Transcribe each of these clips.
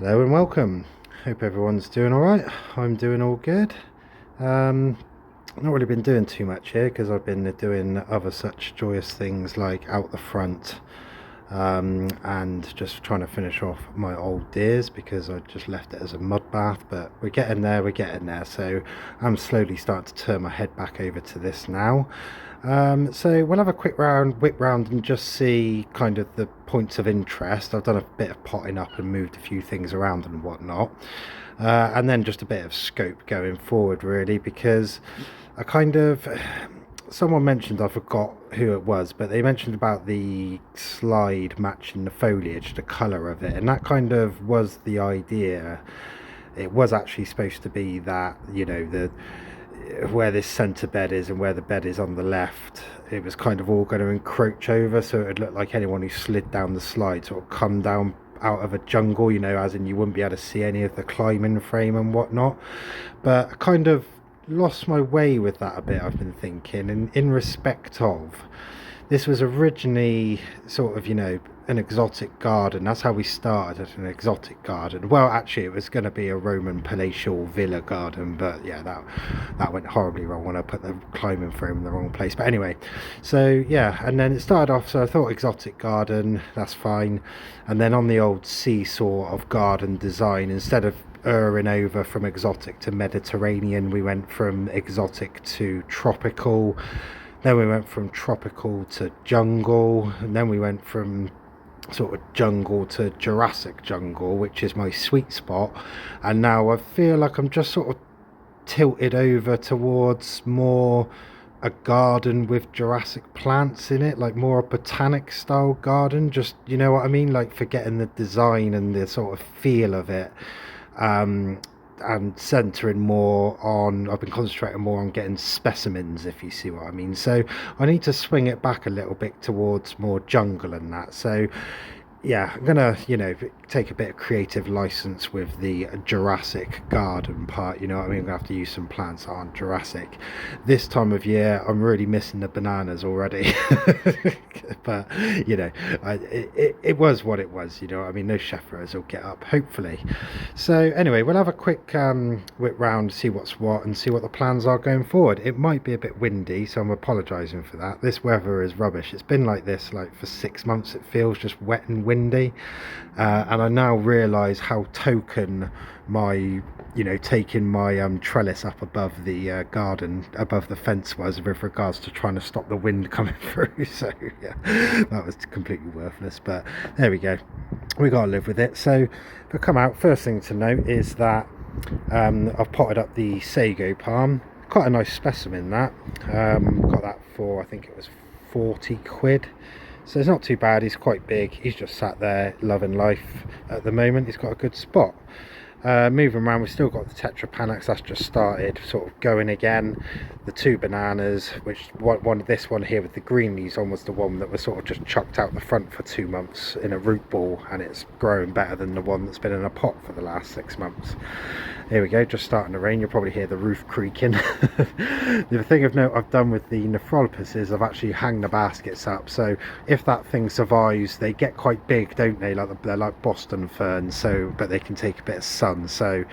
Hello and welcome. Hope everyone's doing alright. I'm doing all good. Not really been doing too much here because I've been doing other such joyous things like out the front, and just trying to finish off my old deers because I just left it as a mud bath, but we're getting there. So I'm slowly starting to turn my head back over to this now. So we'll have a quick whip round and just see kind of the points of interest. I've done a bit of potting up and moved a few things around and whatnot. And then just a bit of scope going forward really, because I kind of, someone mentioned, I forgot who it was, but they mentioned about the slide matching the foliage, the colour of it, and that kind of was the idea. It was actually supposed to be that, the where this centre bed is and where the bed is on the left, it was kind of all going to encroach over, so it would look like anyone who slid down the slide sort of come down out of a jungle, as in you wouldn't be able to see any of the climbing frame and whatnot. But I kind of lost my way with that a bit, I've been thinking, and in respect of, this was originally sort of, an exotic garden. That's how we started, at an exotic garden. Well, actually, it was going to be a Roman palatial villa garden, but yeah, that went horribly wrong when I put the climbing frame in the wrong place. But anyway, so yeah, and then it started off, so I thought exotic garden, that's fine. And then on the old seesaw of garden design, instead of erring over from exotic to Mediterranean, we went from exotic to tropical. Then we went from tropical to jungle, and then we went from sort of jungle to Jurassic jungle, which is my sweet spot. And now I feel like I'm just sort of tilted over towards more a garden with Jurassic plants in it, like more a botanic style garden, just, you know what I mean, like forgetting the design and the sort of feel of it. And centering more on, I've been concentrating more on getting specimens, if you see what I mean. So I need to swing it back a little bit towards more jungle and that. So yeah, I'm gonna, take a bit of creative license with the Jurassic garden part, you know what I mean? I'm gonna have to use some plants that aren't Jurassic. This time of year, I'm really missing the bananas already. But, it was what it was, I mean? No chefs will get up, hopefully. So anyway, we'll have a quick whip round, see what's what, and see what the plans are going forward. It might be a bit windy, so I'm apologising for that. This weather is rubbish. It's been like this, like for 6 months, it feels just wet and windy. And I now realise how token my, taking my trellis up above the garden, above the fence was with regards to trying to stop the wind coming through. So yeah, that was completely worthless, but there we go. We gotta live with it. So if I come out, first thing to note is that I've potted up the sago palm. Quite a nice specimen that. Got that for, I think it was 40 quid. So it's not too bad. He's quite big. He's just sat there loving life at the moment. He's got a good spot. Moving around, we've still got the Tetra Panax that's just started sort of going again. The two bananas, which this one here with the green leaves on was the one that was sort of just chucked out the front for 2 months in a root ball, and it's growing better than the one that's been in a pot for the last 6 months. Here we go, just starting to rain. You'll probably hear the roof creaking. The thing of note I've done with the Nephrolopus is I've actually hung the baskets up, so if that thing survives, they get quite big, don't they? They're like Boston ferns, but they can take a bit of sun. So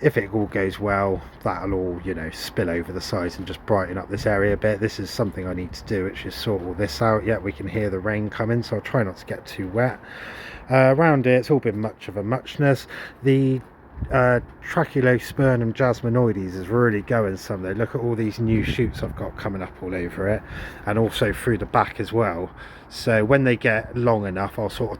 if it all goes well, that'll all, spill over the sides and just brighten up this area a bit. This is something I need to do, which is sort all this out. Yeah, we can hear the rain coming, so I'll try not to get too wet. Around here, it's all been much of a muchness. The Tracheospermum jasminoides is really going someday. Look at all these new shoots I've got coming up all over it, and also through the back as well. So when they get long enough, I'll sort of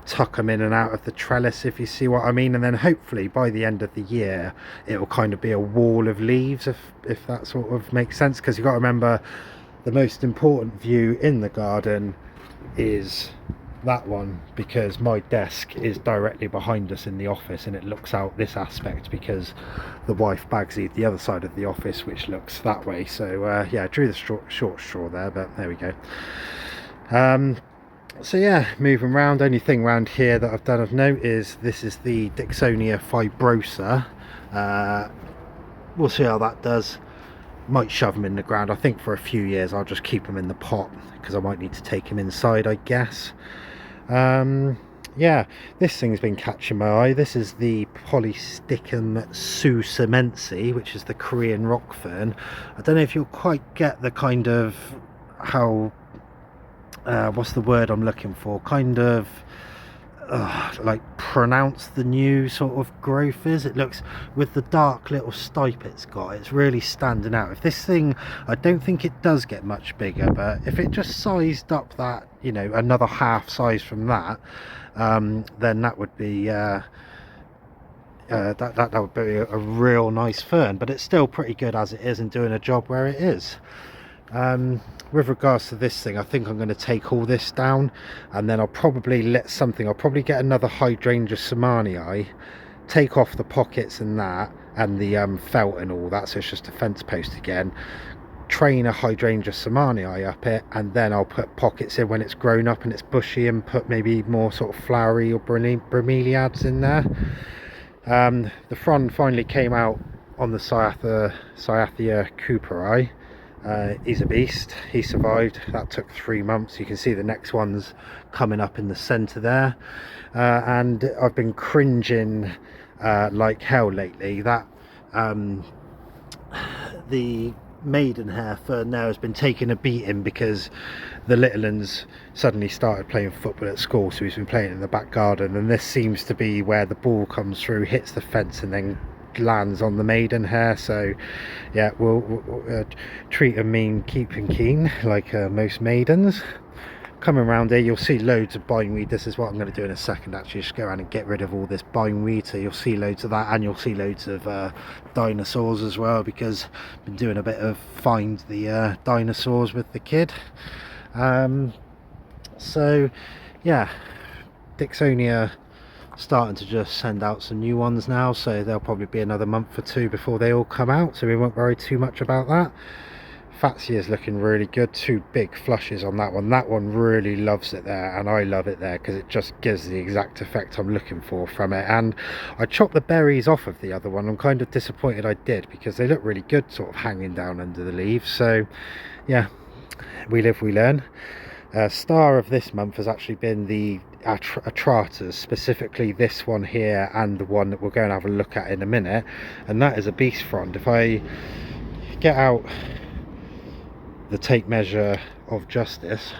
tuck them in and out of the trellis, if you see what I mean, and then hopefully by the end of the year it will kind of be a wall of leaves, if that sort of makes sense, because you've got to remember the most important view in the garden is that one, because my desk is directly behind us in the office and it looks out this aspect, because the wife Bagsy the other side of the office, which looks that way. So yeah, I drew the short straw there, but there we go. So yeah, moving around, only thing around here that I've done of note is this is the Dicksonia fibrosa. We'll see how that does. Might shove them in the ground. I think for a few years I'll just keep them in the pot, because I might need to take them inside, I guess. yeah, this thing's been catching my eye. This is the Polysticum susemense, which is the Korean rock fern. I don't know if you'll quite get the kind of how what's the word I'm looking for, kind of like pronounce the new sort of growth is. It looks, with the dark little stipe it's got, it's really standing out. If this thing, I don't think it does get much bigger, but if it just sized up that, you know, another half size from that, then that would be that would be a real nice fern. But it's still pretty good as it is and doing a job where it is. With regards to this thing, I think I'm going to take all this down, and then I'll probably I'll probably get another Hydrangea Samanii, take off the pockets and that, and the felt and all that, so it's just a fence post again, train a Hydrangea Samanii up it, and then I'll put pockets in when it's grown up and it's bushy, and put maybe more sort of flowery or bromeliads in there. The frond finally came out on the Cyathea cooperi. He's a beast. He survived. That took 3 months. You can see the next one's coming up in the center there, and I've been cringing like hell lately that the maidenhair fern now has been taking a beating because the little ones suddenly started playing football at school, so he's been playing in the back garden, and this seems to be where the ball comes through, hits the fence, and then lands on the maidenhair. So yeah, we'll treat them mean, keeping keen, like most maidens. Coming around here, you'll see loads of bindweed. This is what I'm going to do in a second, actually, just go around and get rid of all this bindweed. So you'll see loads of that, and you'll see loads of dinosaurs as well, because I've been doing a bit of find the dinosaurs with the kid. So yeah, Dicksonia starting to just send out some new ones now, so there'll probably be another month or two before they all come out, so we won't worry too much about that. Fatsia is looking really good. 2 big flushes on that one. That one really loves it there, and I love it there because it just gives the exact effect I'm looking for from it. And I chopped the berries off of the other one. I'm kind of disappointed I did, because they look really good sort of hanging down under the leaves. So yeah, we live, we learn. Star of this month has actually been the Atratas, specifically this one here and the one that we're going to have a look at in a minute, and that is a beast frond. If I get out the tape measure of justice,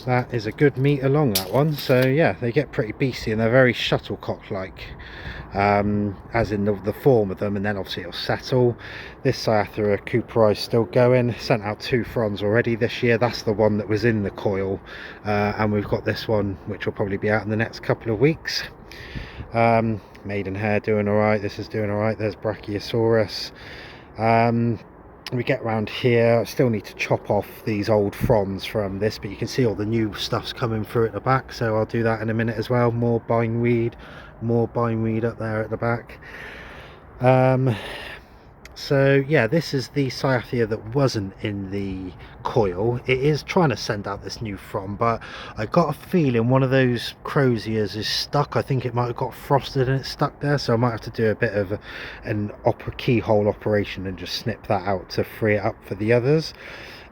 that is a good meter long, that one. So yeah, they get pretty beastly, and they're very shuttlecock like, as in the form of them, and then obviously it'll settle. This Cyathea cooperi is still going. Sent out 2 fronds already this year. That's the one that was in the coil, and we've got this one which will probably be out in the next couple of weeks. Maidenhair doing all right. This is doing all right. There's Brachiosaurus. We get around here, I still need to chop off these old fronds from this, but you can see all the new stuff's coming through at the back, so I'll do that in a minute as well. More bindweed up there at the back. So yeah, this is the Cyathea that wasn't in the coil. It is trying to send out this new frond, but I got a feeling one of those crow's ears is stuck. I think it might have got frosted and it's stuck there, so I might have to do a bit of an keyhole operation and just snip that out to free it up for the others.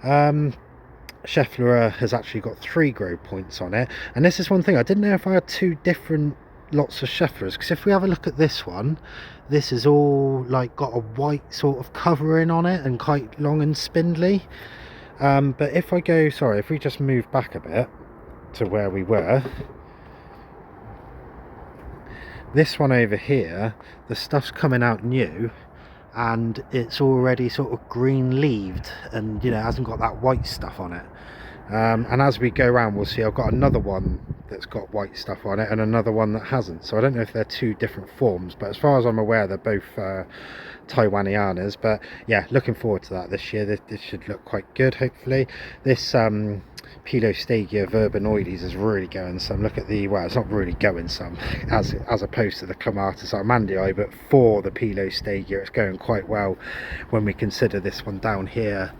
Schefflera has actually got 3 grow points on it, and this is one thing, I didn't know if I had 2 different lots of Scheffleras, because if we have a look at this one, this is all like got a white sort of covering on it and quite long and spindly. But if I go, sorry, if we just move back a bit to where we were, this one over here, the stuff's coming out new, and it's already sort of green leaved, and you know, hasn't got that white stuff on it. And as we go around, we'll see I've got another one that's got white stuff on it and another one that hasn't, so I don't know if they're 2 different forms, but as far as I'm aware, they're both Taiwanianas. But yeah, looking forward to that this year. This should look quite good, hopefully. This Pilostagia verbonoides is really going some. Look at the, well, it's not really going some as opposed to the Clematis armandii, but for the Pilostagia it's going quite well when we consider this one down here.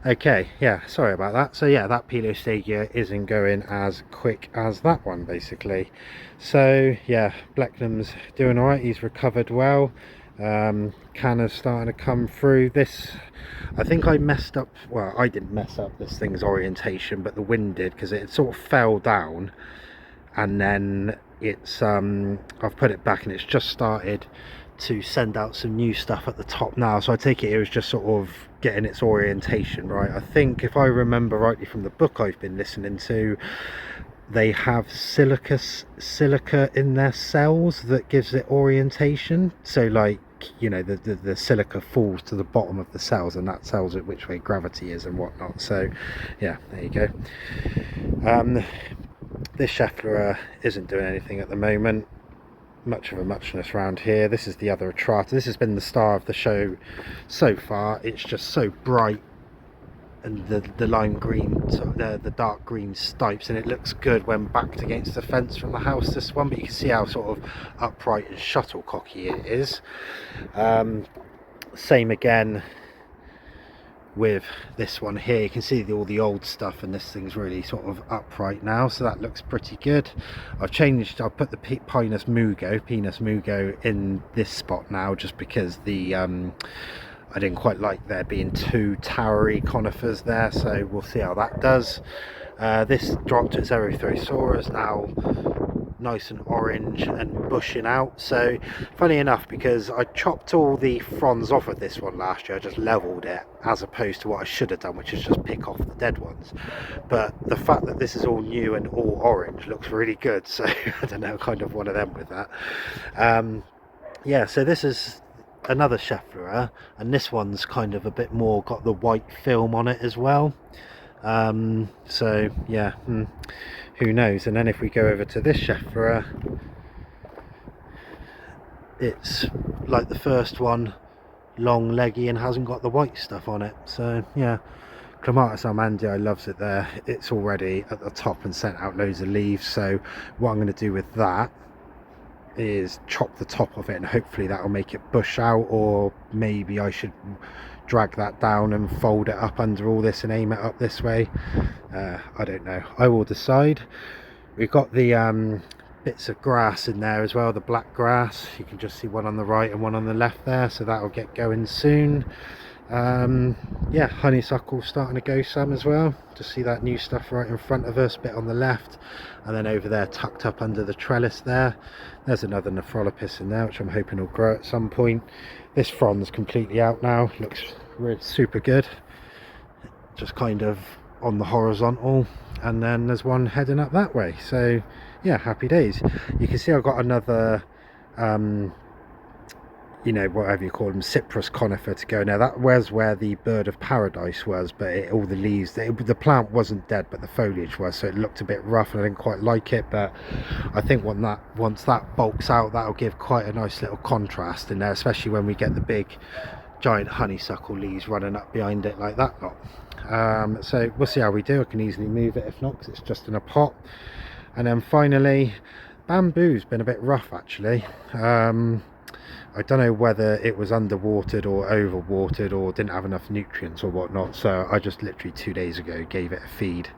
Okay, yeah, sorry about that. So yeah, that Pilostagia isn't going as quick as that one, basically. So yeah, Blecknam's doing alright, he's recovered well. Canna's starting to come through. This, I think I messed up, well, I didn't mess up this thing's orientation, but the wind did, because it sort of fell down, and then it's I've put it back and it's just started to send out some new stuff at the top now, so I take it was just sort of getting its orientation right. I think, if I remember rightly from the book I've been listening to, they have silica in their cells that gives it orientation. So, like, you know, the silica falls to the bottom of the cells, and that tells it which way gravity is and whatnot. So yeah, there you go. This Scheffler isn't doing anything at the moment. Much of a muchness around here. This is the other Atrata. This has been the star of the show so far. It's just so bright, and the lime green, the dark green stipes, and it looks good when backed against the fence from the house, this one, but you can see how sort of upright and shuttlecocky it is. Same again with this one here. You can see all the old stuff, and this thing's really sort of upright now, so that looks pretty good. I've put the Pinus Mugo in this spot now, just because the I didn't quite like there being two towery conifers there, so we'll see how that does. This dropped its Erythrosaurus, now nice and orange and bushing out. So funny enough, because I chopped all the fronds off of this one last year, I just leveled it, as opposed to what I should have done, which is just pick off the dead ones. But the fact that this is all new and all orange looks really good, so I don't know, kind of one of them with that. Yeah, so this is another Scheffler, and this one's kind of a bit more got the white film on it as well. So yeah, who knows. And then if we go over to this Scheffler, it's like the first one, long, leggy, and hasn't got the white stuff on it. So yeah, Clematis almandii loves it there. It's already at the top and sent out loads of leaves, so what I'm going to do with that is chop the top of it, and hopefully that will make it bush out, or maybe I should drag that down and fold it up under all this and aim it up this way. I don't know, I will decide. We've got the bits of grass in there as well, the black grass. You can just see one on the right and one on the left there, so that will get going soon. Yeah, honeysuckle starting to go some as well. Just see that new stuff right in front of us, bit on the left, and then over there tucked up under the trellis there, there's another Nephrolepis in there, which I'm hoping will grow at some point. This frond's completely out now, looks really super good, just kind of on the horizontal, and then there's one heading up that way. So yeah, happy days. You can see I've got another you know, whatever you call them, cypress conifer to go. Now that was where the bird of paradise was, but all the leaves, the plant wasn't dead, but the foliage was, so it looked a bit rough and I didn't quite like it. But I think once that bulks out, that'll give quite a nice little contrast in there, especially when we get the big giant honeysuckle leaves running up behind it like that lot. So we'll see how we do. I can easily move it if not, because it's just in a pot. And then finally, bamboo's been a bit rough actually. I don't know whether it was underwatered or overwatered or didn't have enough nutrients or whatnot, so I just literally 2 days ago gave it a feed,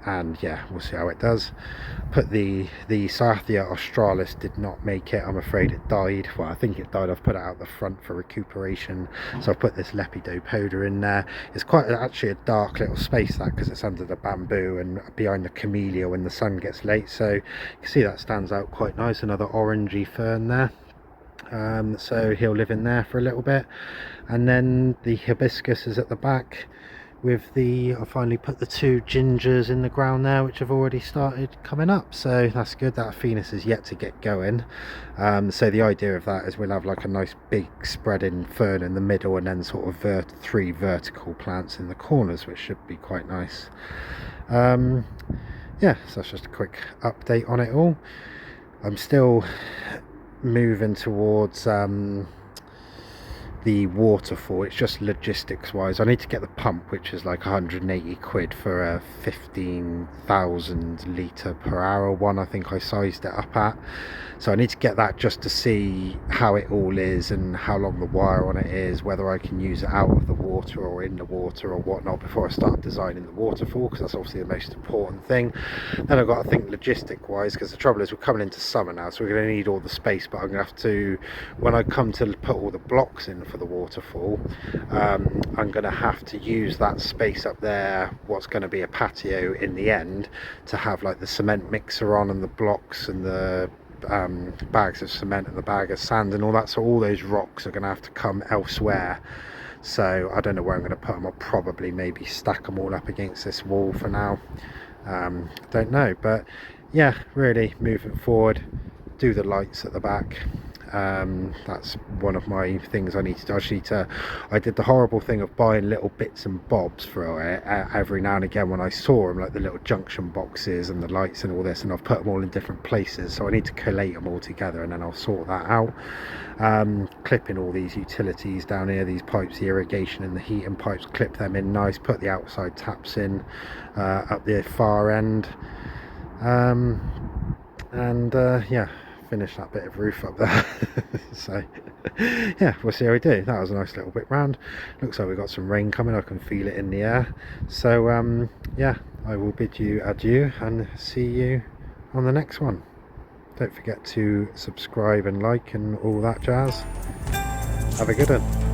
and yeah, we'll see how it does. Put the Cyathea australis did not make it, I'm afraid. It died. Well, I think it died. I've put it out the front for recuperation, so I've put this Lepidopoda in there. It's quite actually a dark little space, that, because it's under the bamboo and behind the camellia when the sun gets late, so you can see that stands out quite nice. Another orangey fern there. So he'll live in there for a little bit. And then the hibiscus is at the back with I finally put the two gingers in the ground there, which have already started coming up, so that's good. That Phoenix is yet to get going. So the idea of that is we'll have like a nice big spreading fern in the middle, and then sort of three vertical plants in the corners, which should be quite nice. Yeah, so that's just a quick update on it all. I'm still moving towards the waterfall. It's just logistics wise. I need to get the pump, which is like 180 quid for a 15,000 litre per hour one, I think I sized it up at. So I need to get that just to see how it all is and how long the wire on it is, whether I can use it out of the water or in the water or whatnot before I start designing the waterfall, because that's obviously the most important thing. Then I've got to think logistic wise, because the trouble is we're coming into summer now, so we're going to need all the space, but I'm going to have to, when I come to put all the blocks in for the waterfall, I'm going to have to use that space up there, what's going to be a patio in the end, to have like the cement mixer on and the blocks and the bags of cement and the bag of sand and all that. So all those rocks are going to have to come elsewhere. So I don't know where I'm going to put them. I'll probably maybe stack them all up against this wall for now. Don't know, but yeah, really moving forward. Do the lights at the back. That's one of my things I need to do. I did the horrible thing of buying little bits and bobs for it every now and again when I saw them, like the little junction boxes and the lights and all this, and I've put them all in different places, so I need to collate them all together and then I'll sort that out. Clipping all these utilities down here, these pipes, the irrigation and the heating pipes, clip them in nice, put the outside taps in up the far end, yeah, finish that bit of roof up there. So yeah, we'll see how we do. That was a nice little whip round. Looks like we've got some rain coming. I can feel it in the air. So yeah, I will bid you adieu and see you on the next one. Don't forget to subscribe and like and all that jazz. Have a good one.